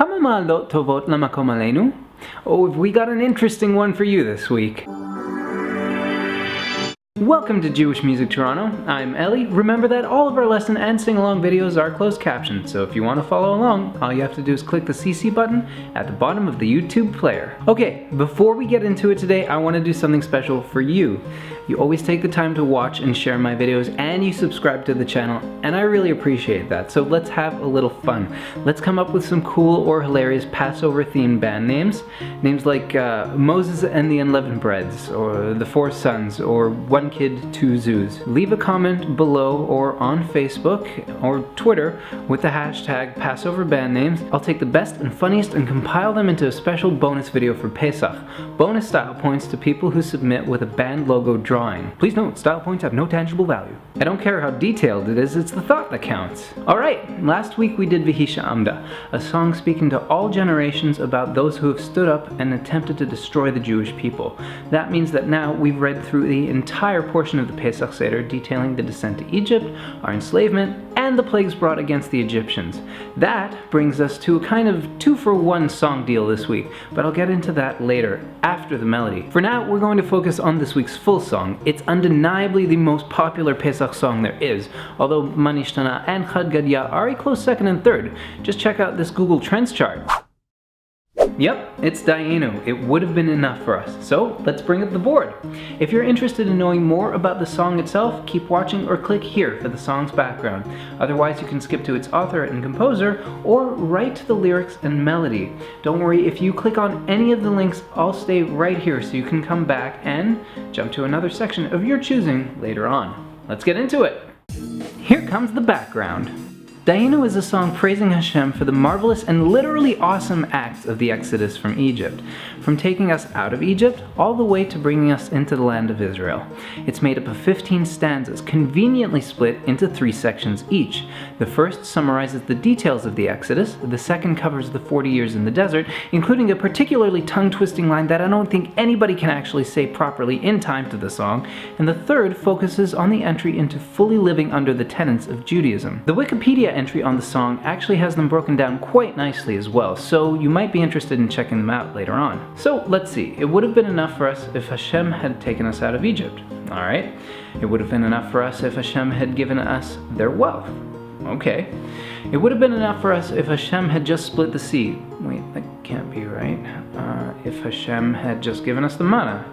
Kama ma'alot tovot lamakom aleinu? Oh, have we got an interesting one for you this week. Welcome to Jewish Music Toronto. I'm Ellie. Remember that all of our lesson and sing-along videos are closed captioned, so if you want to follow along, all you have to do is click the CC button at the bottom of the YouTube player. Okay, before we get into it today, I want to do something special for you. You always take the time to watch and share my videos, and you subscribe to the channel, and I really appreciate that. So let's have a little fun. Let's come up with some cool or hilarious Passover-themed band names. Names like Moses and the Unleavened Breads, or The Four Sons, or One Kid, Two Zoos. Leave a comment below or on Facebook or Twitter with the hashtag Passover band names. I'll take the best and funniest and compile them into a special bonus video for Pesach. Bonus style points to people who submit with a band logo drawing. Please note, style points have no tangible value. I don't care how detailed it is, it's the thought that counts. Alright, last week we did V'hisha-amda, a song speaking to all generations about those who have stood up and attempted to destroy the Jewish people. That means that now we've read through the entire portion of the Passover Seder detailing the descent to Egypt, our enslavement, and the plagues brought against the Egyptians. That brings us to a kind of 2-for-1 song deal this week, but I'll get into that later, after the melody. For now, we're going to focus on this week's full song. It's undeniably the most popular Pesach song there is, although Manishtana and Chad-gadya are a close second and third. Just check out this Google Trends chart. Yep, it's Dayenu. It would have been enough for us. So let's bring up the board. If you're interested in knowing more about the song itself, keep watching or click here for the song's background. Otherwise, you can skip to its author and composer or right to the lyrics and melody. Don't worry, if you click on any of the links, I'll stay right here so you can come back and jump to another section of your choosing later on. Let's get into it. Here comes the background. Dah-yei-nu is a song praising Hashem for the marvelous and literally awesome acts of the Exodus from Egypt, from taking us out of Egypt all the way to bringing us into the land of Israel. It's made up of 15 stanzas, conveniently split into 3 sections each. The first summarizes the details of the Exodus, the second covers the 40 years in the desert, including a particularly tongue-twisting line that I don't think anybody can actually say properly in time to the song, and the third focuses on the entry into fully living under the tenets of Judaism. The Wikipedia entry on the song actually has them broken down quite nicely as well, so you might be interested in checking them out later on. So let's see, it would have been enough for us if Hashem had taken us out of Egypt. Alright, it would have been enough for us if Hashem had given us their wealth. Okay, it would have been enough for us if Hashem had just split the sea. Wait, that can't be right. If Hashem had just given us the manna.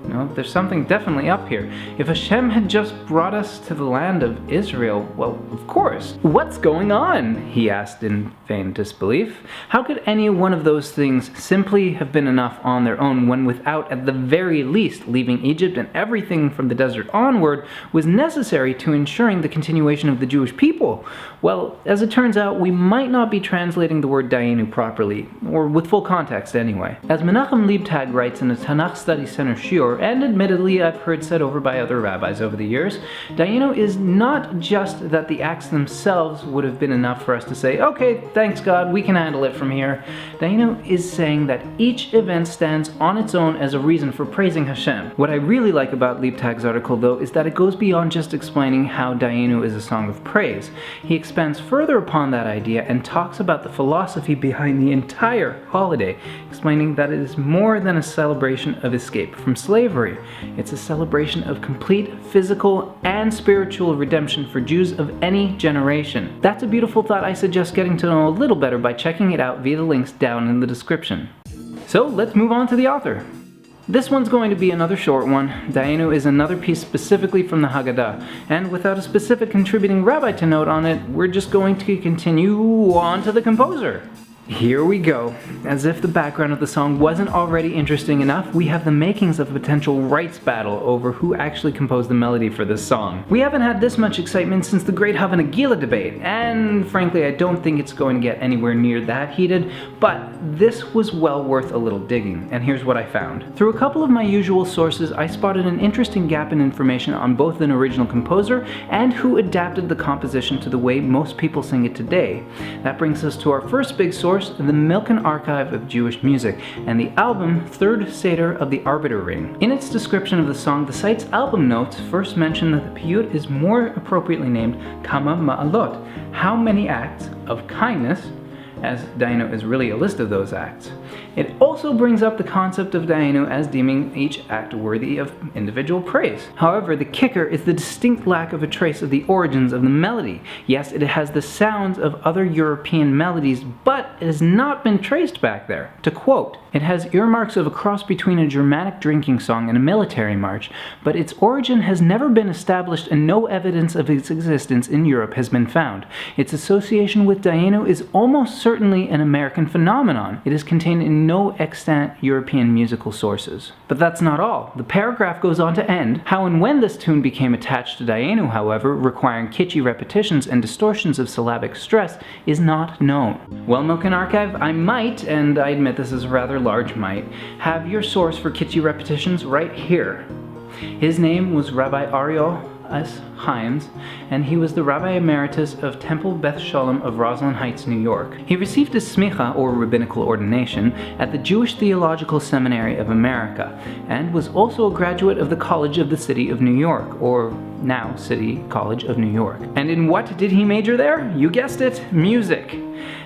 No, there's something definitely up here. If Hashem had just brought us to the land of Israel, well, of course. What's going on? He asked in feigned disbelief. How could any one of those things simply have been enough on their own when without, at the very least, leaving Egypt and everything from the desert onward was necessary to ensuring the continuation of the Jewish people? Well, as it turns out, we might not be translating the word Dayenu properly, or with full context anyway. As Menachem Leibtag writes in a Tanakh Study Center shiur, and admittedly I've heard said over by other rabbis over the years, Dayenu is not just that the acts themselves would have been enough for us to say, okay, thanks God, we can handle it from here. Dayenu is saying that each event stands on its own as a reason for praising Hashem. What I really like about Leibtag's article though is that it goes beyond just explaining how Dayenu is a song of praise. He expands further upon that idea and talks about the philosophy behind the entire holiday, explaining that it is more than a celebration of escape from slavery. It's a celebration of complete physical and spiritual redemption for Jews of any generation. That's a beautiful thought I suggest getting to know a little better by checking it out via the links down in the description. So let's move on to the author. This one's going to be another short one. Dayenu is another piece specifically from the Haggadah, and without a specific contributing rabbi to note on it, we're just going to continue on to the composer. Here we go. As if the background of the song wasn't already interesting enough, we have the makings of a potential rights battle over who actually composed the melody for this song. We haven't had this much excitement since the Great Hava Nagila debate, and frankly I don't think it's going to get anywhere near that heated, but this was well worth a little digging, and here's what I found. Through a couple of my usual sources, I spotted an interesting gap in information on both an original composer and who adapted the composition to the way most people sing it today. That brings us to our first big source, the Milken Archive of Jewish Music, and the album Third Seder of the Arbiter Ring. In its description of the song, the site's album notes first mention that the piyut is more appropriately named Kama Ma'alot, how many acts of kindness, as Dayenu is really a list of those acts. It also brings up the concept of Dayenu as deeming each act worthy of individual praise. However, the kicker is the distinct lack of a trace of the origins of the melody. Yes, it has the sounds of other European melodies, but it has not been traced back there. To quote, "It has earmarks of a cross between a Germanic drinking song and a military march, but its origin has never been established and no evidence of its existence in Europe has been found. Its association with Dayenu is almost certainly an American phenomenon. It is contained in no extant European musical sources." But that's not all. The paragraph goes on to end, "How and when this tune became attached to Dayenu, however, requiring kitschy repetitions and distortions of syllabic stress, is not known." Well, Milken Archive, I might, and I admit this is a rather large might, have your source for kitschy repetitions right here. His name was Rabbi Ariel S. Hyams, and he was the Rabbi Emeritus of Temple Beth Shalom of Roslyn Heights, New York. He received his smicha, or rabbinical ordination, at the Jewish Theological Seminary of America, and was also a graduate of the College of the City of New York, or now City College of New York. And in what did he major there? You guessed it, music.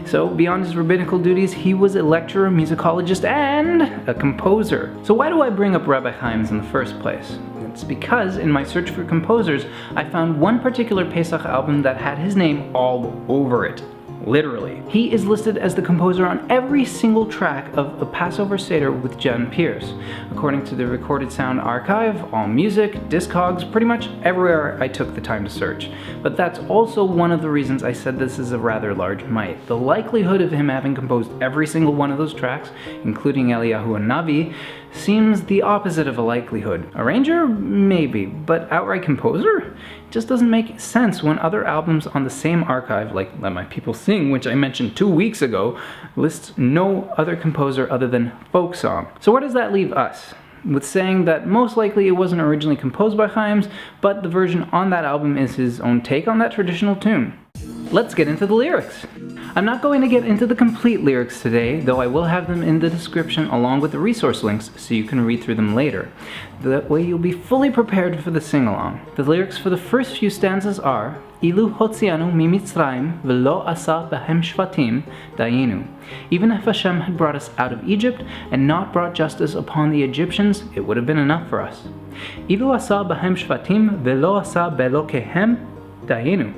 So beyond his rabbinical duties, he was a lecturer, musicologist, and a composer. So why do I bring up Rabbi Hyams in the first place? It's because in my search for composers, I found one particular Pesach album that had his name all over it. Literally. He is listed as the composer on every single track of A Passover Seder with John Pierce. According to the Recorded Sound Archive, AllMusic, Discogs, pretty much everywhere I took the time to search. But that's also one of the reasons I said this is a rather large might. The likelihood of him having composed every single one of those tracks, including Eliyahu Hanavi, seems the opposite of a likelihood. Arranger? Maybe, but outright composer? It just doesn't make sense when other albums on the same archive, like Let My People Sing, which I mentioned 2 weeks ago, lists no other composer other than folk song. So where does that leave us? With saying that most likely it wasn't originally composed by Hyams, but the version on that album is his own take on that traditional tune. Let's get into the lyrics. I'm not going to get into the complete lyrics today, though I will have them in the description along with the resource links so you can read through them later. That way you'll be fully prepared for the sing-along. The lyrics for the first few stanzas are Ee-loo Hotz-ee-ah-nu Mee-meetz-rah-yim v'lo Ah-sah behem shvatim Dah-yei-nu. Even if Hashem had brought us out of Egypt and not brought justice upon the Egyptians, it would have been enough for us. Ee-loo Ah-sah behem shvatim v'lo Ah-sah be'elokeihem Dah-yei-nu.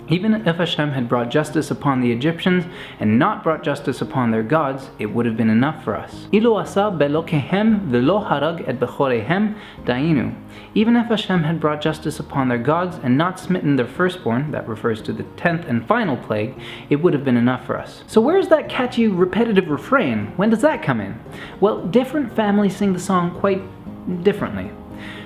Even if Hashem had brought justice upon the Egyptians and not brought justice upon their gods, it would have been enough for us. Ee-loo Ah-sah be'elokeihem v'lo Hah-rag et Beh-chah-rah-vah Dah-yei-nu. Even if Hashem had brought justice upon their gods and not smitten their firstborn, that refers to the 10th and final plague, it would have been enough for us. So where's that catchy, repetitive refrain? When does that come in? Well, different families sing the song quite differently.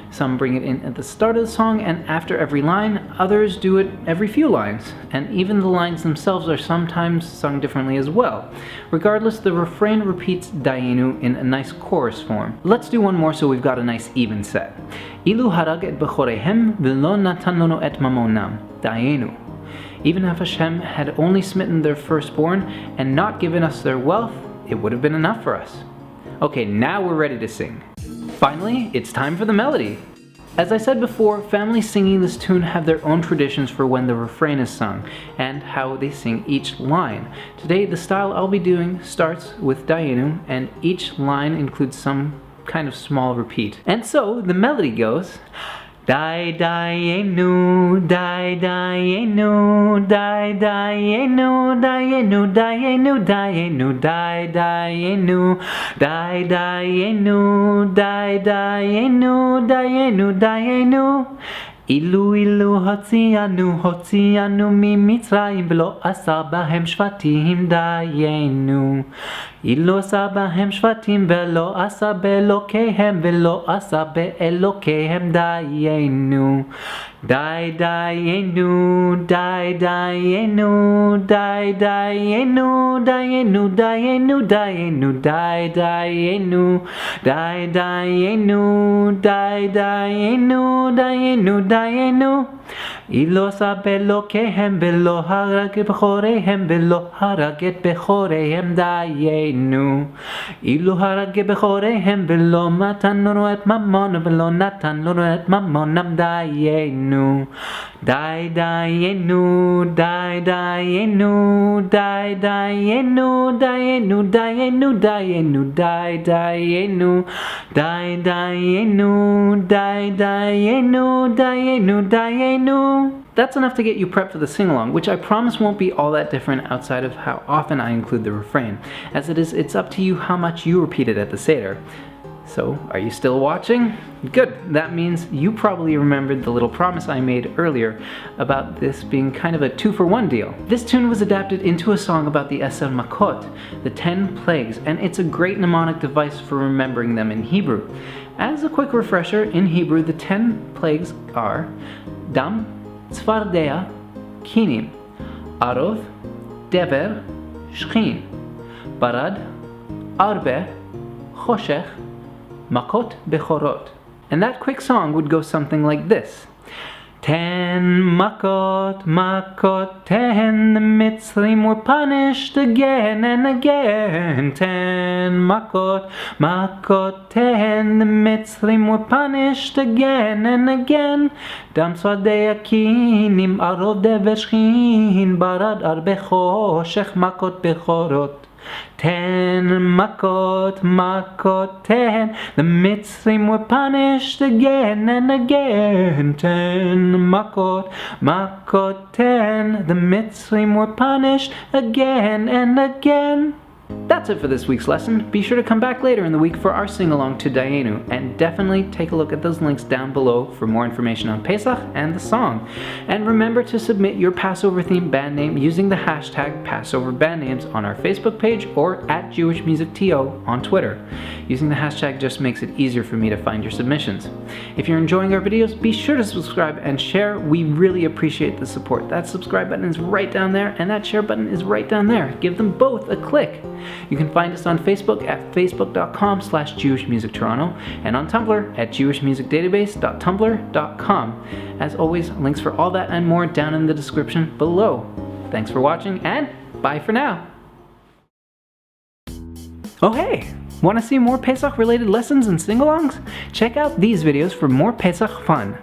Some bring it in at the start of the song and after every line, others do it every few lines, and even the lines themselves are sometimes sung differently as well. Regardless, the refrain repeats Dayenu in a nice chorus form. Let's do one more so we've got a nice even set. Ee-loo Hah-rag et Beh-chah-rah-vah v'lo natan lanu et Mah-mo-nam Dah-yei-nu. Even if Hashem had only smitten their firstborn and not given us their wealth, it would have been enough for us. Okay, now we're ready to sing. Finally, it's time for the melody. As I said before, families singing this tune have their own traditions for when the refrain is sung, and how they sing each line. Today, the style I'll be doing starts with Dayenu, and each line includes some kind of small repeat. And so, the melody goes, Dayenu, Dayenu, Dayenu, Dayenu, Dayenu, Dayenu, Dayenu, Dayenu, Dayenu, Dayenu, Dayenu. Ee-loo, Ee-loo, Hotz-ee-ah-nu, Hotz-ee-ah-nu, Mee-meetz-rah-yim, v'lo Ah-sah behem shvatim Dah-yei-nu. Ee-loo Ah-sah behem shvatim, v'lo Ah-sah be'elokeihem, v'lo Ah-sah be'elokeihem Dah-yei-nu. Dah-yei-nu, Dah-yei-nu, Dah-yei-nu, Dah-yei-nu, Dah-yei-nu, Dah-yei-nu, Dah-yei-nu, Dah-yei-nu, Dah-yei-nu, Dah-yei-nu, Dah-yei-nu. Ee-loo Ah-sah be'elokeihem, v'lo Hah-rag et Beh-chah-rah-vah, v'lo Hah-rag et Beh-chah-rah-vah Dah-yei-nu. Dayenu. Ee-loo Hah-rag bechoreihem velo matan לנו את Mah-mo-nam velo natan לנו את Mah-mo-nam Dayenu. Dayenu, Dayenu, Dayenu, Dayenu, Dayenu, Dayenu, Dayenu, Dayenu, Dayenu, Dayenu, Dayenu. That's enough to get you prepped for the sing-along, which I promise won't be all that different outside of how often I include the refrain. As it is, it's up to you how much you repeat it at the Seder. So, are you still watching? Good, that means you probably remembered the little promise I made earlier about this being kind of a 2-for-1 deal. This tune was adapted into a song about the 10 makot, the 10 plagues, and it's a great mnemonic device for remembering them in Hebrew. As a quick refresher, in Hebrew the 10 plagues are Dam, Tzfardea, Kinim, Arov, Dever, Shchin, Barad, Arbe, Choshech, Makot Bechorot. And that quick song would go something like this. 10 makot, makot, 10, the Mitzrim were punished again and again. 10 makot, makot, 10, the Mitzrim were punished again and again. Dam tzfardea kinim, arov dever shchin, barad arbe choshech, makot bechorot. 10 makot, makot, 10, the Mitzrim were punished again and again. 10 makot, makot, 10, the Mitzrim were punished again and again. That's it for this week's lesson. Be sure to come back later in the week for our sing-along to Dayenu, and definitely take a look at those links down below for more information on Pesach and the song. And remember to submit your Passover-themed band name using the hashtag PassoverBandNames on our Facebook page or at JewishMusicTO on Twitter. Using the hashtag just makes it easier for me to find your submissions. If you're enjoying our videos, be sure to subscribe and share. We really appreciate the support. That subscribe button is right down there, and that share button is right down there. Give them both a click. You can find us on Facebook at facebook.com/JewishMusicToronto and on Tumblr at jewishmusicdatabase.tumblr.com. As always, links for all that and more down in the description below. Thanks for watching, and bye for now. Oh hey! Want to see more Pesach-related lessons and sing-alongs? Check out these videos for more Pesach fun.